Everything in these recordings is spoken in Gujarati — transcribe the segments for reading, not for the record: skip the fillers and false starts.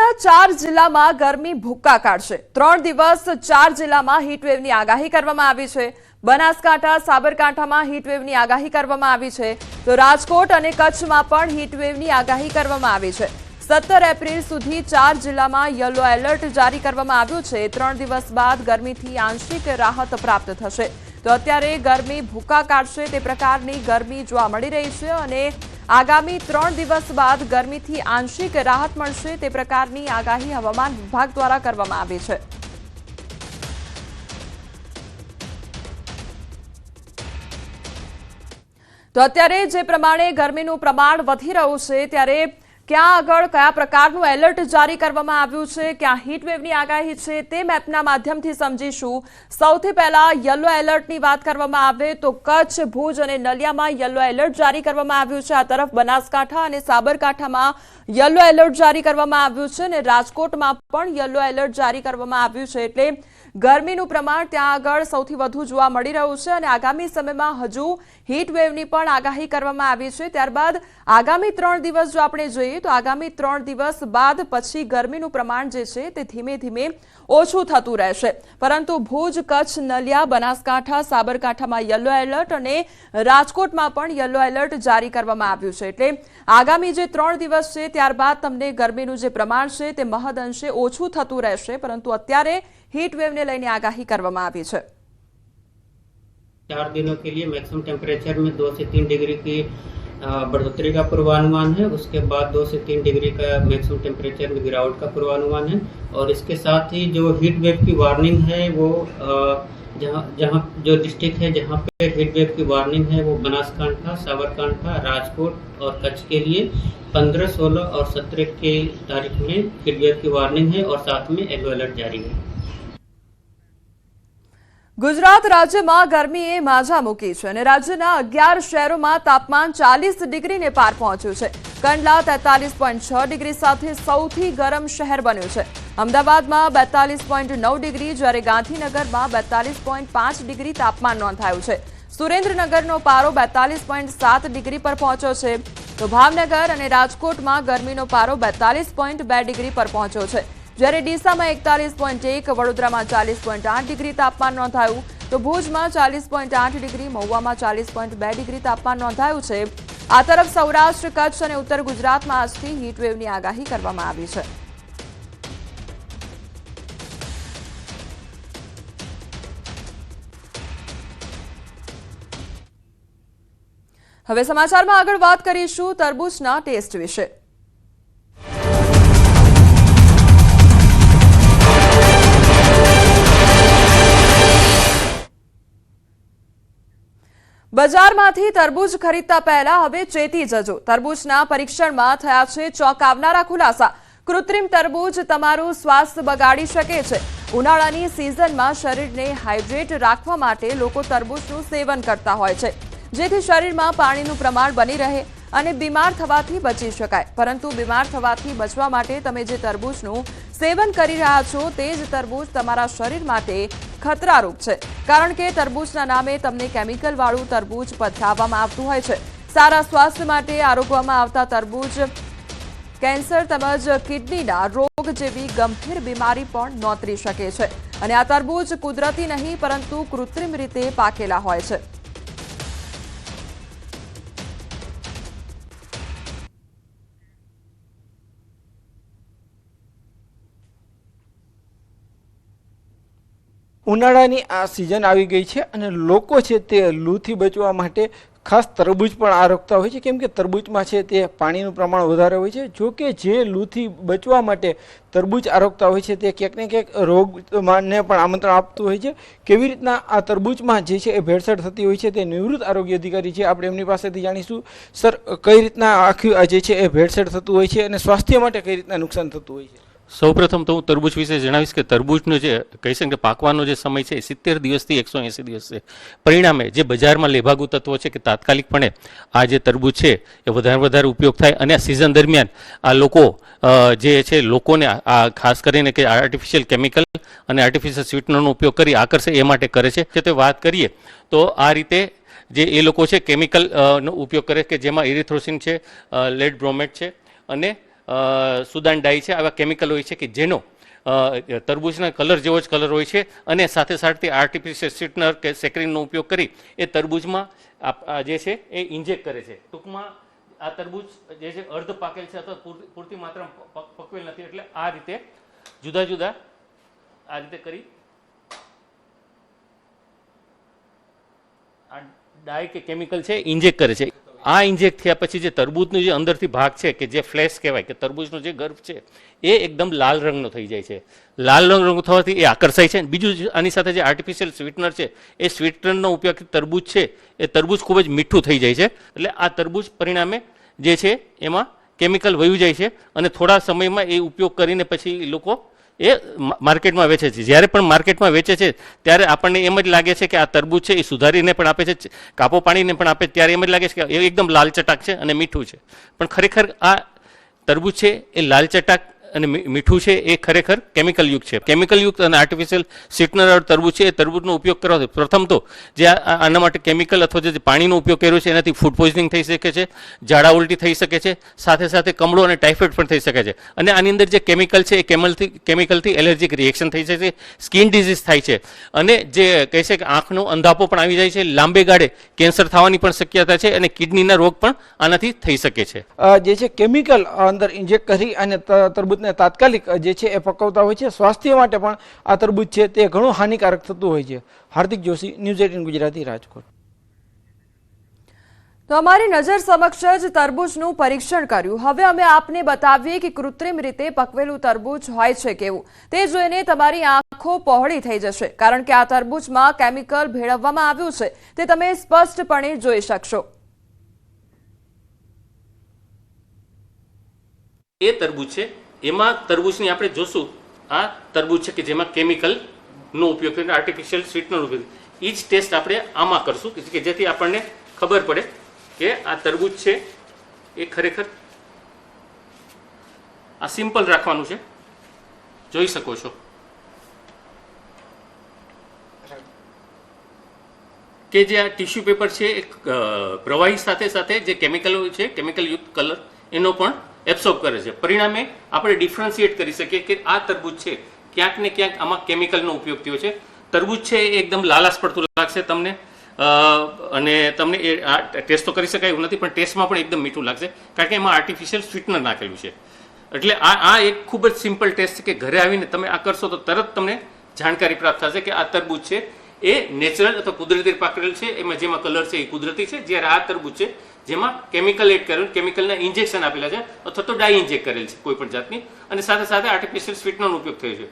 રાજ્યના 4 જિલ્લામાં ગરમી ભૂક્કા કાઢશે। 3 દિવસ 4 જિલ્લામાં હીટવેવની આગાહી કરવામાં આવી છે। બનાસકાંઠા, સાબરકાંઠામાં હીટવેવની આગાહી કરવામાં આવી છે, તો રાજકોટ અને કચ્છમાં પણ હીટવેવની આગાહી કરવામાં આવી છે। 17 એપ્રિલ સુધી 4 જિલ્લામાં યલો એલર્ટ જારી કરવામાં આવ્યું છે। 3 દિવસ બાદ ગરમીથી આંશિક રાહત પ્રાપ્ત થશે। તો અત્યારે ગરમી ભૂક્કા કાઢશે તે પ્રકારની ગરમી જોવા મળી રહી છે અને આગામી 3 દિવસ બાદ ગરમીથી આંશિક રાહત મળશે તે પ્રકારની આગાહી હવામાન વિભાગ દ્વારા કરવામાં આવી છે। તો અત્યારે જે પ્રમાણે ગરમીનું પ્રમાણ વધી રહ્યું છે ત્યારે ક્યાં આગળ કયા પ્રકારનું એલર્ટ જારી કરવામાં આવ્યું છે, ક્યાં હીટવેવની આગાહી છે તે મેપના માધ્યમથી સમજીશું। સૌથી પહેલા યલો એલર્ટની વાત કરવામાં આવે તો કચ્છ, ભુજ અને નલિયામાં યલો એલર્ટ જારી કરવામાં આવ્યું છે। આ તરફ બનાસકાંઠા અને સાબરકાંઠામાં યલો એલર્ટ જારી કરવામાં આવ્યું છે અને રાજકોટમાં પણ યલો એલર્ટ જારી કરવામાં આવ્યું છે। એટલે ગરમીનું પ્રમાણ ત્યાં આગળ સૌથી વધુ જોવા મળી રહ્યું છે અને આગામી સમયમાં હજુ હીટવેવની પણ આગાહી કરવામાં આવી છે। ત્યારબાદ આગામી 3 દિવસ જો આપણે જોઈએ તો આગામી 3 દિવસ બાદ પછી ગરમીનું પ્રમાણ જે છે તે ધીમે ધીમે ઓછું થતું રહેશે, પરંતુ ભુજ, કચ્છ, નલિયા, બનાસકાંઠા, સાબરકાંઠામાં યલો એલર્ટ અને રાજકોટમાં પણ યલો એલર્ટ જારી કરવામાં આવ્યું છે। એટલે આગામી જે 3 દિવસ છે ત્યારબાદ તમને ગરમીનું જે પ્રમાણ છે તે મહદઅંશે ઓછું થતું રહેશે, પરંતુ અત્યારે हीटवेव ने लेने आगाही કરવામાં આવી છે। 4 दिनों के लिए मैक्सिमम टेम्परेचर में 2 से 3 डिग्री की बढ़ोतरी का पूर्वानुमान है। उसके बाद 2 से 3 डिग्री का मैक्सिमम टेम्परेचर में गिरावट का पूर्वानुमान है और इसके साथ ही जो हीट वेव की वार्निंग है वो जहाँ जो डिस्ट्रिक्ट है जहाँ पे हीट वेव की वार्निंग है वो बनासकांठा, साबरकांठा, राजकोट और कच्छ के लिए 15, 16 और 17 की तारीख में हीट वेव की वार्निंग है और साथ में येलो अलर्ट जारी है। गुजरात राज्य में गर्मीए माजा मूकी है और राज्यना 11 शहरों में तापमान 40 डिग्री ने पार पहुंच्યું છે। કંડલા 43.6 डिग्री સાથે સૌથી ગરમ શહેર બન્યું છે। અમદાવાદમાં 42.9 डिग्री જ્યારે ગાંધીનગરમાં 42.5 डिग्री તાપમાન નોંધાયું છે। સુરેન્દ્રનગરનો પારો 42.7 डिग्री પર પહોંચ્યો છે, તો ભાવનગર અને રાજકોટમાં ગરમીનો પારો 42.2 डिग्री પર પહોંચ્યો છે। જ્યારે ડીસામાં 41.1, વડોદરામાં 40.8 डिग्री તાપમાન નોંધાયું, તો ભુજમાં 40.8 डिग्री, મહુવામાં 40.2 डिग्री તાપમાન નોંધાયું છે। આ તરફ સૌરાષ્ટ્ર, કચ્છ અને ઉત્તર ગુજરાતમાં આજથી હીટવેવની આગાહી કરવામાં આવી છે। હવે સમાચારમાં આગળ વાત કરીશું તરબૂચના ટેસ્ટ વિશે। બજારમાંથી તરબૂચ ખરીદતા પહેલા હવે ચેતી જજો। તરબૂચના પરીક્ષણમાં થયા છે ચોંકાવનારા ખુલાસા। કૃત્રિમ તરબૂચ તમારું સ્વાસ્થ્ય બગાડી શકે છે। ઉનાળાની સિઝનમાં શરીરને હાઇડ્રેટ રાખવા માટે લોકો તરબૂચનું સેવન કરતા હોય છે, જેથી શરીરમાં પાણીનું પ્રમાણ બની રહે અને બીમાર થવાથી બચી શકાય। પરંતુ બીમાર થવાથી બચવા માટે તમે જે તરબૂચનું સેવન કરી રહ્યા છો તે જ તરબૂચ તમારા શરીર માટે ખતરારૂપ છે, કારણ કે તરબૂચના નામે તમને કેમિકલવાળું તરબૂચ પધરાવવામાં આવતું હોય છે। સારા સ્વાસ્થ્ય માટે આરોગવામાં આવતા તરબૂચ કેન્સર તેમજ કિડનીના રોગ જેવી ગંભીર બીમારી પણ નોતરી શકે છે અને આ તરબૂચ કુદરતી નહીં પરંતુ કૃત્રિમ રીતે પાકેલા હોય છે। ઉનાળાની આ સિઝન આવી ગઈ છે અને લોકો છે તે લૂથી બચવા માટે ખાસ તરબૂચ પણ આરોગતા હોય છે, કેમ કે તરબૂચમાં છે તે પાણીનું પ્રમાણ વધારે હોય છે। જો કે જે લૂથી બચવા માટે તરબૂચ આરોગતા હોય છે તે ક્યાંક ને ક્યાંક રોગને પણ આમંત્રણ આપતું હોય છે। કેવી રીતના આ તરબૂચમાં જે છે એ ભેળસેળ થતી હોય છે તે નિવૃત્ત આરોગ્ય અધિકારી છે, આપણે એમની પાસેથી જાણીશું। સર, કઈ રીતના આખી જે છે એ ભેળસેળ થતું હોય છે અને સ્વાસ્થ્ય માટે કઈ રીતના નુકસાન થતું હોય છે? સૌપ્રથમ તો હું તરબૂચ વિશે જણાવીશ કે તરબૂચનો જે કહી શકે કે પાકવાનો જે સમય છે 70 દિવસથી 180 દિવસ છે। પરિણામે જે બજારમાં લેભાગુ તત્વો છે કે તાત્કાલિકપણે આ જે તરબૂચ છે એ વધારે ઉપયોગ થાય અને આ સિઝન દરમિયાન આ લોકો જે છે લોકોને આ ખાસ કરીને કે આર્ટિફિશિયલ કેમિકલ અને આર્ટિફિશિયલ સ્વીટનરનો ઉપયોગ કરી આકર્ષે એ માટે કરે છે। કે તે વાત કરીએ તો આ રીતે જે એ લોકો છે કેમિકલનો ઉપયોગ કરે કે જેમાં ઇરિથ્રોસિન છે, લેડ બ્રોમેટ છે અને સુદાન ડાઈ છે, આવા કેમિકલ હોય છે કે જેનો તરબૂચના કલર જેવો જ કલર હોય છે અને સાથે સાથે આર્ટિફિશિયલ સ્વીટનર કે સેકરીનનો ઉપયોગ કરી એ તરબૂચમાં જે છે એ ઇન્જેક્ટ કરે છે. ટૂંકમાં આ તરબૂચ જે છે અર્ધ પાકેલ છે અથવા પૂરતી માત્રામાં પકવેલ નથી, એટલે આ રીતે જુદા જુદા આ રીતે કરી આ ડાય કે કેમિકલ છે ઇન્જેક્ટ કરે છે. આ ઇન્જેક્ટ થયા પછી જે તરબૂચનું જે અંદરથી ભાગ છે કે જે ફ્લેશ કહેવાય કે તરબૂચનો જે ગર્ભ છે એ એકદમ લાલ રંગનો થઈ જાય છે. લાલ રંગ થવાથી એ આકર્ષાય છે. બીજું આની સાથે જે આર્ટિફિશિયલ સ્વીટનર છે એ સ્વીટનરનો ઉપયોગ તરબૂચ છે એ તરબૂચ ખૂબ જ મીઠું થઈ જાય છે. એટલે આ તરબૂચ પરિણામે જે છે એમાં કેમિકલ વયું જાય છે અને થોડા સમયમાં એ ઉપયોગ કરીને પછી લોકો એ માર્કેટમાં વેચે છે. જ્યારે પણ માર્કેટમાં વેચે છે ત્યારે આપણને એમ જ લાગે છે કે આ તરબૂચ છે એ સુધારીને પણ આપે છે, કાપો પાણીને પણ આપે, ત્યારે એમ જ લાગે છે કે એ એકદમ લાલ ચટાક છે અને મીઠું છે. પણ ખરેખર આ તરબૂચ છે એ લાલ ચટાક અને મીઠું છે એ ખરેખર કેમિકલ યુક્ત છે. કેમિકલ યુક્ત અને આર્ટિફિશિયલ સ્વીટનર તરબૂચ છે એ તરબૂચનો ઉપયોગ કરવાથી પ્રથમ તો જે આના માટે કેમિકલ અથવા જે પાણીનો ઉપયોગ કર્યો છે એનાથી ફૂડ પોઈઝનિંગ થઈ શકે છે, ઝાડા ઉલટી થઈ શકે છે, સાથે સાથે કમળો અને ટાઇફોઇડ પણ થઈ શકે છે. અને આની અંદર જે કેમિકલ છે એ કેમિકલથી એલર્જીક રિએક્શન થઈ શકે છે, સ્કિન ડિઝીઝ થાય છે અને જે કહે છે કે આંખનો અંધાપો પણ આવી જાય છે, લાંબે ગાળે કેન્સર થવાની પણ શક્યતા છે અને કિડનીના રોગ પણ આનાથી થઈ શકે છે. જે છે કેમિકલ અંદર ઇન્જેક્ટ કરી અને તરબૂચને તાત્કાલિક જે છે એ પકવતા હોય છે. સ્વાસ્થ્ય માટે પણ આ તરબૂચ છે તે ઘણું હાનિકારક થતું હોય છે. હાર્દિક જોશી, ન્યૂઝ 18 ગુજરાતી, રાજકોટ. તો અમારી નજર સમક્ષ જ તરબૂચનું પરીક્ષણ કર્યું. હવે અમે આપને બતાવીએ કે કૃત્રિમ રીતે પકવેલું તરબૂચ હોય છે કેવું. તે જોઈને તમારી આંખો પહોળી થઈ જશે, કારણ કે આ તરબૂચમાં કેમિકલ ભેળવવામાં આવ્યું છે તે તમે સ્પષ્ટપણે જોઈ શકશો. એ તરબૂચ છે એમાં તરબૂચની આપણે જોશું આ તરબૂચ છે કે જેમાં કેમિકલનો ઉપયોગ કરીને આર્ટિફિશિયલ સ્વીટનર ઉપયોગ, એ જ ટેસ્ટ આપણે આમાં કરશું કે જેથી આપણને ખબર પડે કે આ તરબૂચ છે એ ખરેખર આ સિમ્પલ રાખવાનું છે. જોઈ શકો છો કે જે આ ટિશ્યુ પેપર છે એ પ્રવાહી સાથે સાથે જે કેમિકલ છે કેમિકલ યુક્ત કલર એનો પણ એબ્સોર્બ કરે છે. પરિણામે આપણે ડિફરન્શિએટ કરી શકીએ કે આ તરબૂચ છે ક્યાંક ને ક્યાંક આમાં કેમિકલનો ઉપયોગ થયો છે. તરબૂચ છે એ એકદમ લાલાશ પડતું લાગશે તમને અને તમને એ આ ટેસ્ટ તો કરી શકાય એવું નથી, પણ ટેસ્ટમાં પણ એકદમ મીઠું લાગશે કારણ કે એમાં આર્ટિફિશિયલ સ્વીટનર નાખેલું છે. એટલે આ એક ખૂબ જ સિમ્પલ ટેસ્ટ છે કે ઘરે આવીને તમે આ કરશો તો તરત તમને જાણકારી પ્રાપ્ત થશે કે આ તરબૂચ છે એ નેચરલ અથવા કુદરતી પાકેલ છે, એમાં જેમાં કલર છે એ કુદરતી છે, જ્યારે આ તરબૂચ છે જેમાં કેમિકલ એડ કરેલું, કેમિકલના ઇન્જેક્શન આપેલા છે અથવા તો ડાઈ ઇન્જેક્ટ કરેલ છે કોઈ પણ જાતની, અને સાથે સાથે આર્ટિફિશિયલ સ્વીટનરનો ઉપયોગ થયો છે.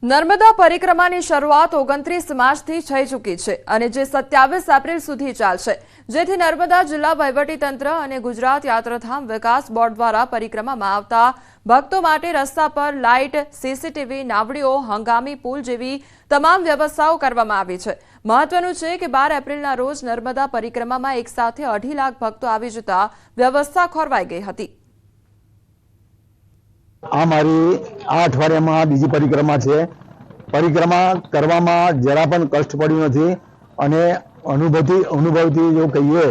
નર્મદા પરિક્રમાની શરૂઆત 29 માર્ચથી થઈ ચૂકી છે અને જે 27 એપ્રિલ સુધી ચાલશે, જેથી નર્મદા જિલ્લા વહીવટીતંત્ર અને ગુજરાત યાત્રાધામ વિકાસ બોર્ડ દ્વારા પરિક્રમામાં આવતા ભક્તો માટે રસ્તા પર લાઇટ, સીસીટીવી, નાવડીઓ, હંગામી પુલ જેવી તમામ વ્યવસ્થાઓ કરવામાં આવી છે. મહત્વનું છે કે 12 એપ્રિલના રોજ નર્મદા પરિક્રમામાં એક સાથે 2.5 લાખ ભક્તો આવી જતા વ્યવસ્થા ખોરવાઈ ગઈ હતી. આ મારી આ અઠવાડિયામાં બીજી પરિક્રમા છે. પરિક્રમા કરવામાં જરા પણ કષ્ટ પડ્યું નથી અને અનુભવથી જો કહીએ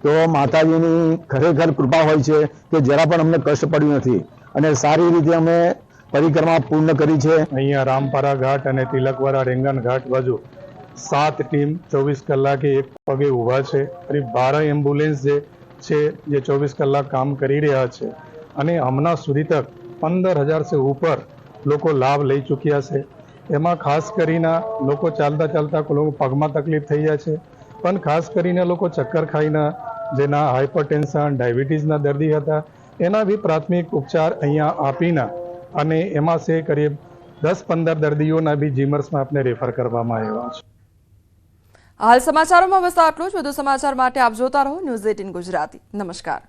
તો માતાજીની ખરેખર કૃપા હોય છે કે જરા પણ અમને કષ્ટ પડ્યું નથી અને સારી રીતે અમે પરિક્રમા પૂર્ણ કરી છે. અહીંયા રામપારા ઘાટ અને તિલકવાડા રેંગણ ઘાટ બાજુ 7 ટીમ 24 કલાકે એક પગે ઊભા છે. અને 12 એમ્બ્યુલન્સ જે છે જે 24 કલાક કામ કરી રહ્યા છે અને હમણાં સુધી તક 15,000 से ऊपर લોકો લાભ લઈ ચૂક્યા છે. એમાં ખાસ કરીને લોકો ચાલતા લોકો પગમાં તકલીફ થઈ જાય છે, પણ ખાસ કરીને લોકો ચક્કર ખાઈને જેના હાઇપરટેન્શન, ડાયાબિટીસના દર્દી હતા એના બી પ્રાથમિક ઉપચાર અહીંયા આપીને અને એમાં છે કરીબ 10-15 દર્દીઓના બી જીમર્સમાં આપણે રેફર કરવામાં આવ્યા છે. હાલ સમાચારોમાં બસ આટલું જ. વધુ સમાચાર માટે આપ જોતા રહો ન્યૂઝ 18 ગુજરાતી. નમસ્કાર.